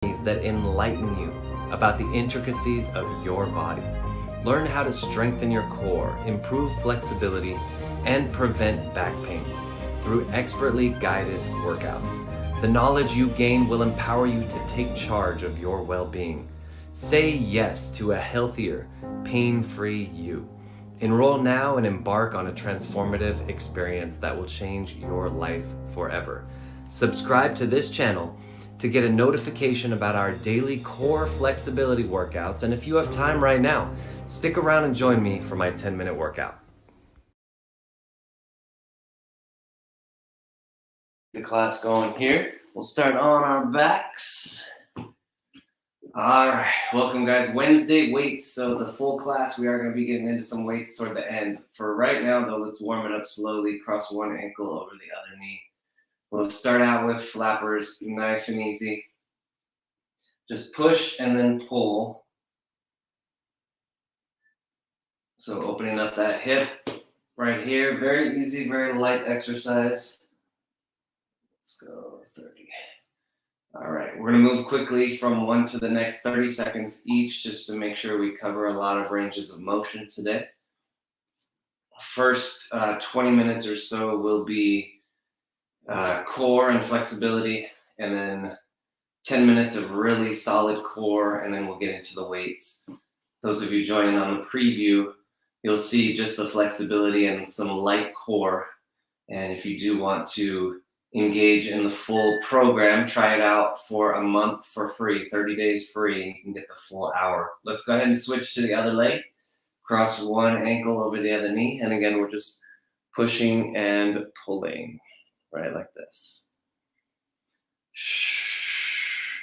that enlighten you about the intricacies of your body. Learn how to strengthen your core, improve flexibility, and prevent back pain through expertly guided workouts. The knowledge you gain will empower you to take charge of your well-being. Say yes to a healthier, pain-free you. Enroll now and embark on a transformative experience that will change your life forever. Subscribe to this channel to get a notification about our daily core flexibility workouts. And if you have time right now, stick around and join me for my 10-minute workout. The class going here. We'll start on our backs. All right, welcome guys. Wednesday weights. So the full class, we are going to be getting into some weights toward the end. For right now though, let's warm it up slowly. Cross one ankle over the other knee. We'll start out with flappers, nice and easy. Just push and then pull. So opening up that hip right here, very easy, very light exercise. Let's go 30. All right, we're gonna move quickly from one to the next, 30 seconds each, just to make sure we cover a lot of ranges of motion today. First 20 minutes or so will be core and flexibility, and then 10 minutes of really solid core, and then we'll get into the weights. Those of you joining on the preview, you'll see just the flexibility and some light core. And if you do want to engage in the full program, try it out for a month for free, 30 days free, and you can get the full hour. Let's go ahead and switch to the other leg. Cross one ankle over the other knee. And again, we're just pushing and pulling, right like this.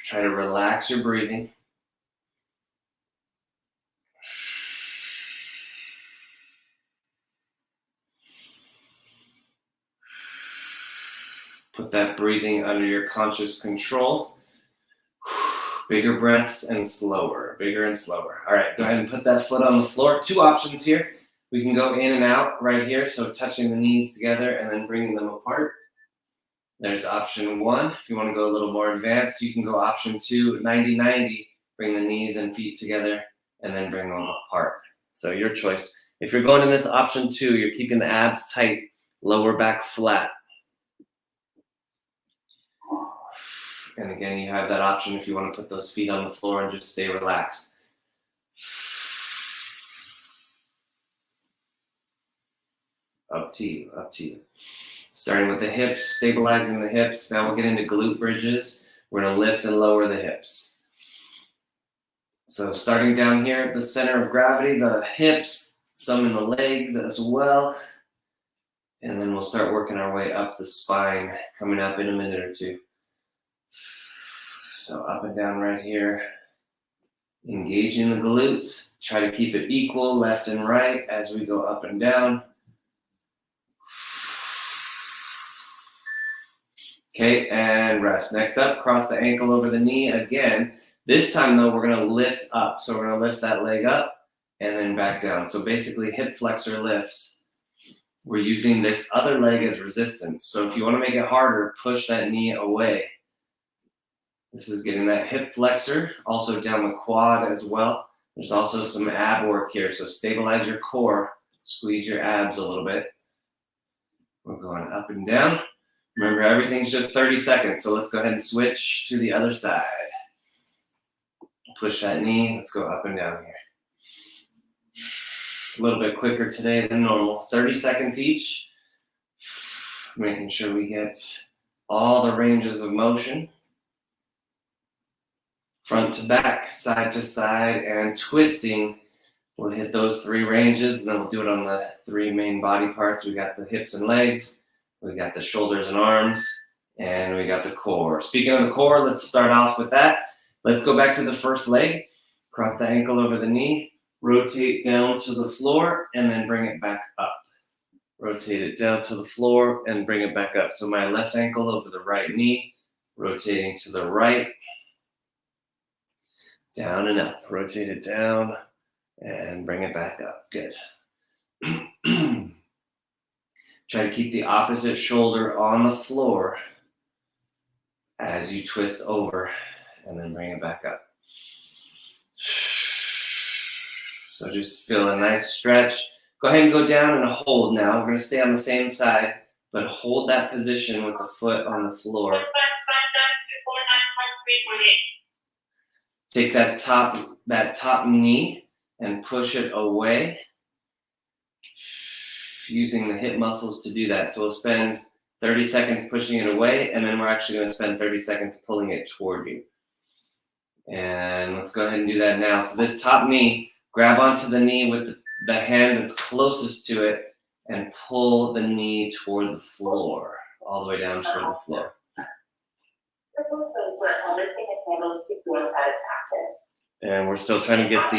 Try to relax your breathing. Put that breathing under your conscious control. Bigger breaths and slower, bigger and slower. All right, go ahead and put that foot on the floor. Two options here. We can go in and out right here, so touching the knees together and then bringing them apart. There's option one. If you want to go a little more advanced, you can go option two, 90-90, bring the knees and feet together and then bring them apart. So your choice. If you're going in this option two, you're keeping the abs tight, lower back flat. And again, you have that option if you want to put those feet on the floor and just stay relaxed. Up to you, up to you. Starting with the hips, stabilizing the hips. Now we'll get into glute bridges. We're going to lift and lower the hips. So starting down here at the center of gravity, the hips, some in the legs as well. And then we'll start working our way up the spine, coming up in a minute or two. So up and down right here. Engaging the glutes. Try to keep it equal, left and right, as we go up and down. Okay, and rest. Next up, cross the ankle over the knee again. This time though, we're gonna lift up. So we're gonna lift that leg up and then back down. So basically hip flexor lifts. We're using this other leg as resistance. So if you wanna make it harder, push that knee away. This is getting that hip flexor, also down the quad as well. There's also some ab work here. So stabilize your core, squeeze your abs a little bit. We're going up and down. Remember, everything's just 30 seconds, so let's go ahead and switch to the other side. Push that knee, let's go up and down here. A little bit quicker today than normal, 30 seconds each. Making sure we get all the ranges of motion. Front to back, side to side, and twisting. We'll hit those three ranges, and then we'll do it on the three main body parts. We got the hips and legs. We got the shoulders and arms, and we got the core. Speaking of the core, let's start off with that. Let's go back to the first leg. Cross the ankle over the knee, rotate down to the floor, and then bring it back up. Rotate it down to the floor and bring it back up. So my left ankle over the right knee, rotating to the right, down and up. Rotate it down and bring it back up. Good. Try to keep the opposite shoulder on the floor as you twist over and then bring it back up. So just feel a nice stretch. Go ahead and go down and hold now. We're going to stay on the same side, but hold that position with the foot on the floor. Take that top knee and push it away, using the hip muscles to do that. So we'll spend 30 seconds pushing it away, and then we're actually going to spend 30 seconds pulling it toward you. And let's go ahead and do that now. So this top knee, grab onto the knee with the hand that's closest to it and pull the knee toward the floor, all the way down toward the floor. And we're still trying to get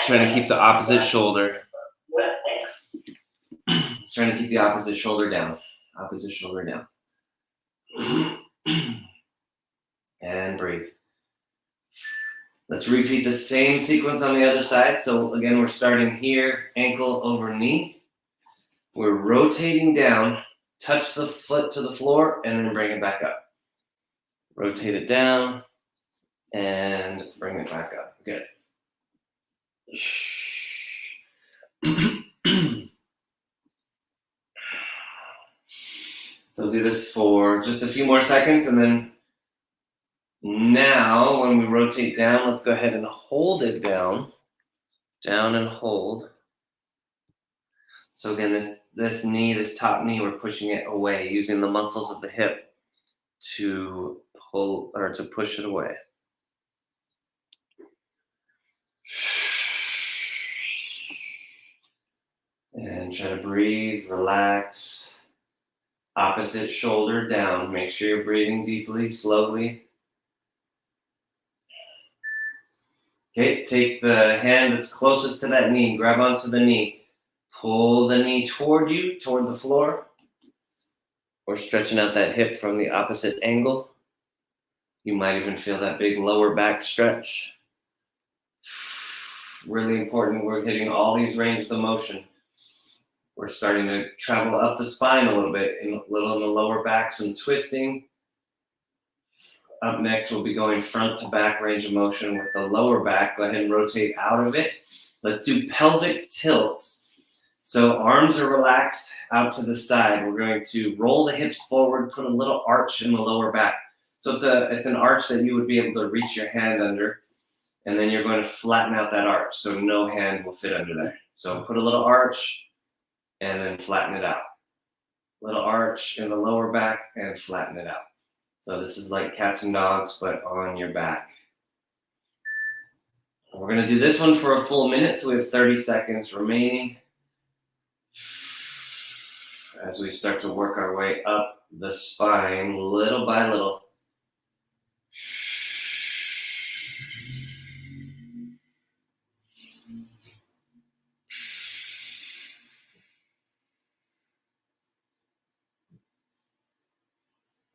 trying to keep the opposite shoulder. Trying to keep the opposite shoulder down. Opposite shoulder down. And breathe. Let's repeat the same sequence on the other side. So again, we're starting here, ankle over knee. We're rotating down, touch the foot to the floor, and then bring it back up. Rotate it down and bring it back up. Good. So do this for just a few more seconds, and then now when we rotate down, let's go ahead and hold it down. Down and hold. So again, this knee, this top knee, we're pushing it away using the muscles of the hip to pull or to push it away. And try to breathe, relax. Opposite shoulder down. Make sure you're breathing deeply, slowly. Okay, take the hand that's closest to that knee, grab onto the knee. Pull the knee toward you, toward the floor. Or stretching out that hip from the opposite angle. You might even feel that big lower back stretch. Really important, we're hitting all these ranges of motion. We're starting to travel up the spine a little bit, a little in the lower back, some twisting. Up next, we'll be going front to back range of motion with the lower back. Go ahead and rotate out of it. Let's do pelvic tilts. So arms are relaxed out to the side. We're going to roll the hips forward, put a little arch in the lower back. So it's an arch that you would be able to reach your hand under, and then you're going to flatten out that arch so no hand will fit under there. So put a little arch and then flatten it out. Little arch in the lower back and flatten it out. So this is like cats and dogs, but on your back. We're going to do this one for a full minute, so we have 30 seconds remaining as we start to work our way up the spine little by little.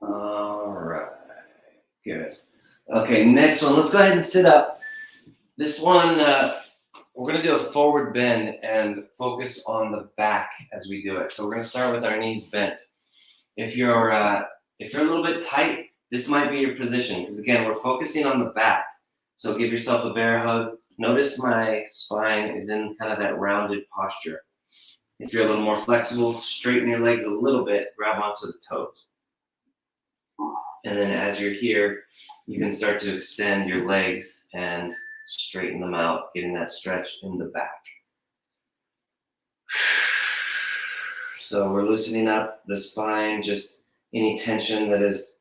All right, good. Okay, next one, let's go ahead and sit up. This one, we're going to do a forward bend and focus on the back as we do it. So we're going to start with our knees bent. If you're a little bit tight, this might be your position, because again, we're focusing on the back. So give yourself a bear hug. Notice my spine is in kind of that rounded posture. If you're a little more flexible, straighten your legs a little bit, grab onto the toes. And then as you're here, you can start to extend your legs and straighten them out, getting that stretch in the back. So we're loosening up the spine, just any tension that is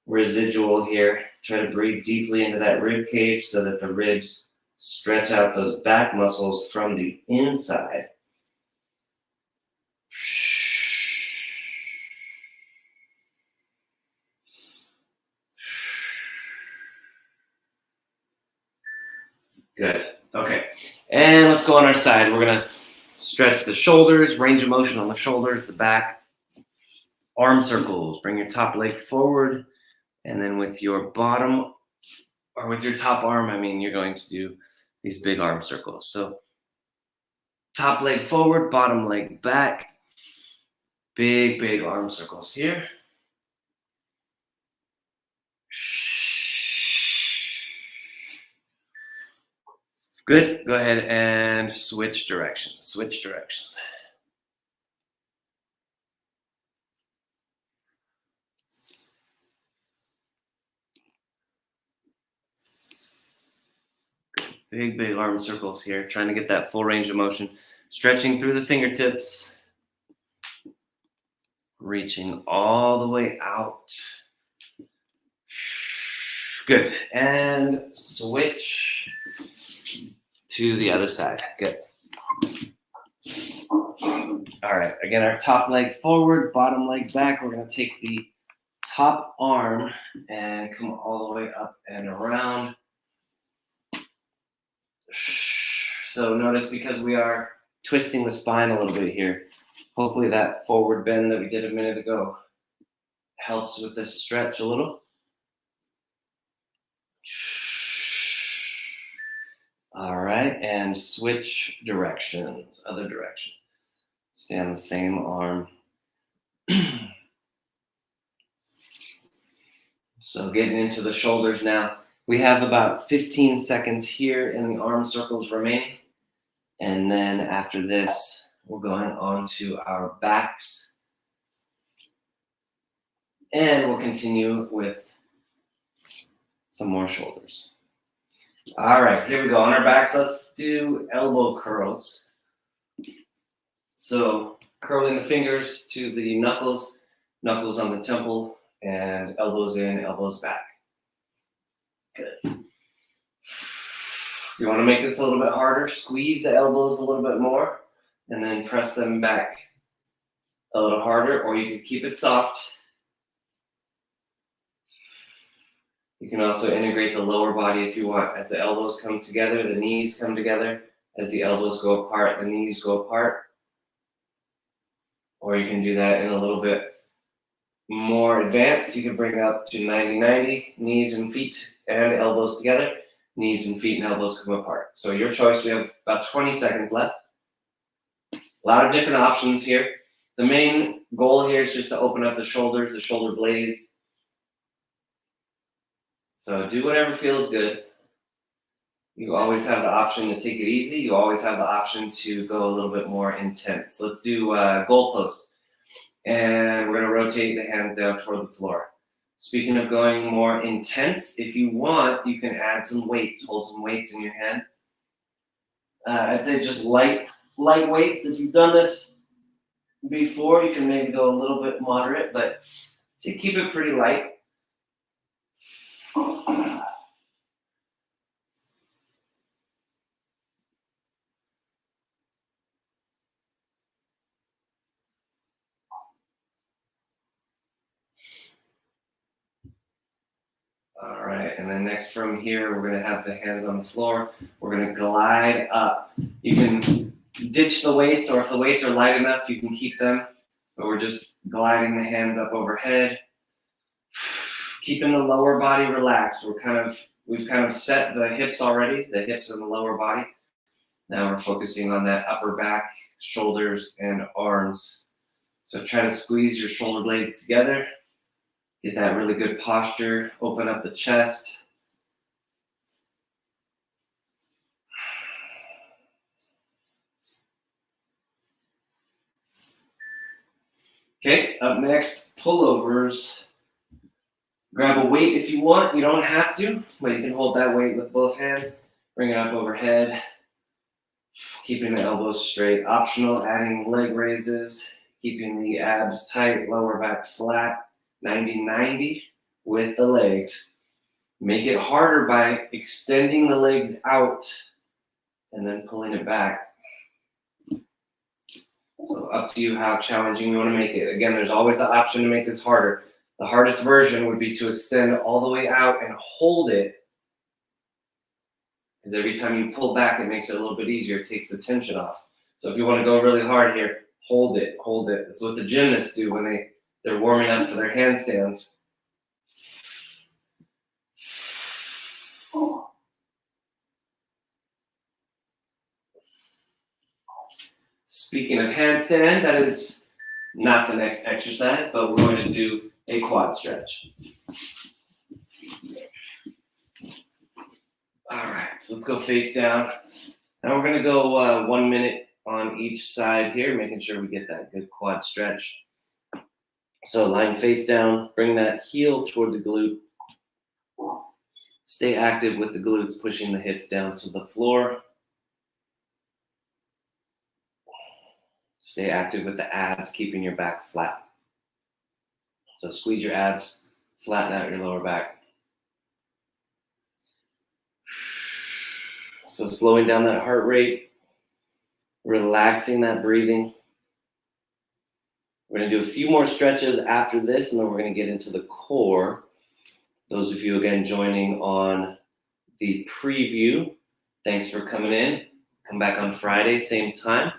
residual here. Try to breathe deeply into that rib cage so that the ribs stretch out those back muscles from the inside. Good. Okay. And let's go on our side. We're going to stretch the shoulders, range of motion on the shoulders, the back. Arm circles. Bring your top leg forward. And then with your bottom, or with your top arm, you're going to do these big arm circles. So top leg forward, bottom leg back. Big, big arm circles here. Good. Go ahead and switch directions. Switch directions. Big, big arm circles here. Trying to get that full range of motion. Stretching through the fingertips. Reaching all the way out. Good. And switch to the other side. Good. All right. Again, our top leg forward, bottom leg back. We're going to take the top arm and come all the way up and around. So notice, because we are twisting the spine a little bit here, hopefully that forward bend that we did a minute ago helps with this stretch a little. All right, and switch directions, other direction. Stay on the same arm. So getting into the shoulders now. We have about 15 seconds here in the arm circles remaining. And then after this, we're going on to our backs. And we'll continue with some more shoulders. All right, here we go. On our backs, let's do elbow curls. So curling the fingers to the knuckles, knuckles on the temple, and elbows in, elbows back. Good. If you want to make this a little bit harder, squeeze the elbows a little bit more and then press them back a little harder, or you can keep it soft. You can also integrate the lower body if you want. As the elbows come together, the knees come together. As the elbows go apart, the knees go apart. Or you can do that in a little bit more advanced. You can bring up to 90-90, knees and feet and elbows together. Knees and feet and elbows come apart. So your choice. We have about 20 seconds left. A lot of different options here. The main goal here is just to open up the shoulders, the shoulder blades. So do whatever feels good. You always have the option to take it easy. You always have the option to go a little bit more intense. Let's do goalpost. And we're going to rotate the hands down toward the floor. Speaking of going more intense, if you want, you can add some weights. Hold some weights in your hand. I'd say just light weights. If you've done this before, you can maybe go a little bit moderate, but to keep it pretty light. All right, and then next from here, we're going to have the hands on the floor. We're going to glide up. You can ditch the weights, or if the weights are light enough, you can keep them. But we're just gliding the hands up overhead, keeping the lower body relaxed. We've kind of set the hips already, the hips and the lower body. Now we're focusing on that upper back, shoulders, and arms. So try to squeeze your shoulder blades together. Get that really good posture. Open up the chest. Okay, up next, pullovers. Grab a weight if you want. You don't have to, but you can hold that weight with both hands. Bring it up overhead. Keeping the elbows straight. Optional, adding leg raises. Keeping the abs tight, lower back flat. 90-90 with the legs. Make it harder by extending the legs out and then pulling it back. So up to you how challenging you want to make it. Again, there's always the option to make this harder. The hardest version would be to extend all the way out and hold it. Because every time you pull back, it makes it a little bit easier. It takes the tension off. So if you want to go really hard here, hold it, hold it. That's what the gymnasts do when they're warming up for their handstands. Speaking of handstand, that is not the next exercise, but we're going to do a quad stretch. All right, so let's go face down. Now we're going to go 1 minute on each side here, making sure we get that good quad stretch. So lying face down, bring that heel toward the glute. Stay active with the glutes, pushing the hips down to the floor. Stay active with the abs, keeping your back flat. So squeeze your abs, flatten out your lower back. So slowing down that heart rate, relaxing that breathing. We're going to do a few more stretches after this, and then we're going to get into the core. Those of you, again, joining on the preview, thanks for coming in. Come back on Friday, same time.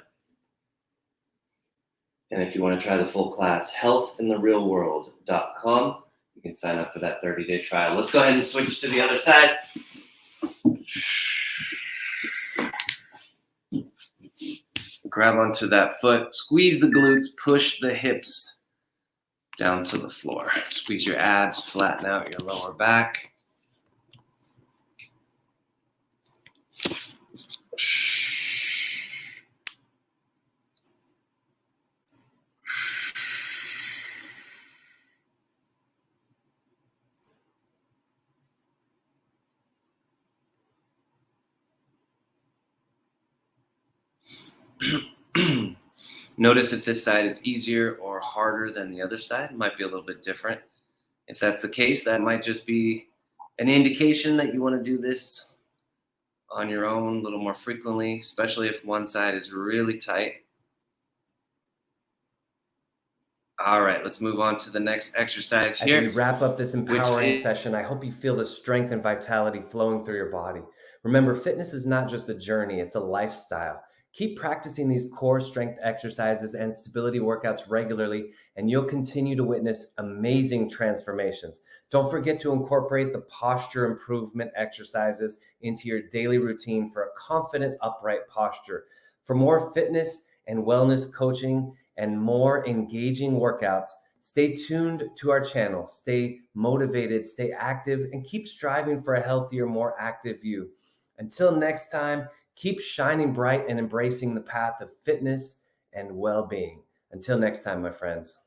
And if you want to try the full class, healthintherealworld.com. You can sign up for that 30-day trial. Let's go ahead and switch to the other side. Grab onto that foot, squeeze the glutes, push the hips down to the floor. Squeeze your abs, flatten out your lower back. Notice if this side is easier or harder than the other side. It might be a little bit different. If that's the case, that might just be an indication that you want to do this on your own a little more frequently, especially if one side is really tight. All right, let's move on to the next exercise here. As we wrap up this empowering session, I hope you feel the strength and vitality flowing through your body. Remember, fitness is not just a journey, it's a lifestyle. Keep practicing these core strength exercises and stability workouts regularly, and you'll continue to witness amazing transformations. Don't forget to incorporate the posture improvement exercises into your daily routine for a confident, upright posture. For more fitness and wellness coaching and more engaging workouts, stay tuned to our channel. Stay motivated, stay active, and keep striving for a healthier, more active you. Until next time, keep shining bright and embracing the path of fitness and well-being. Until next time, my friends.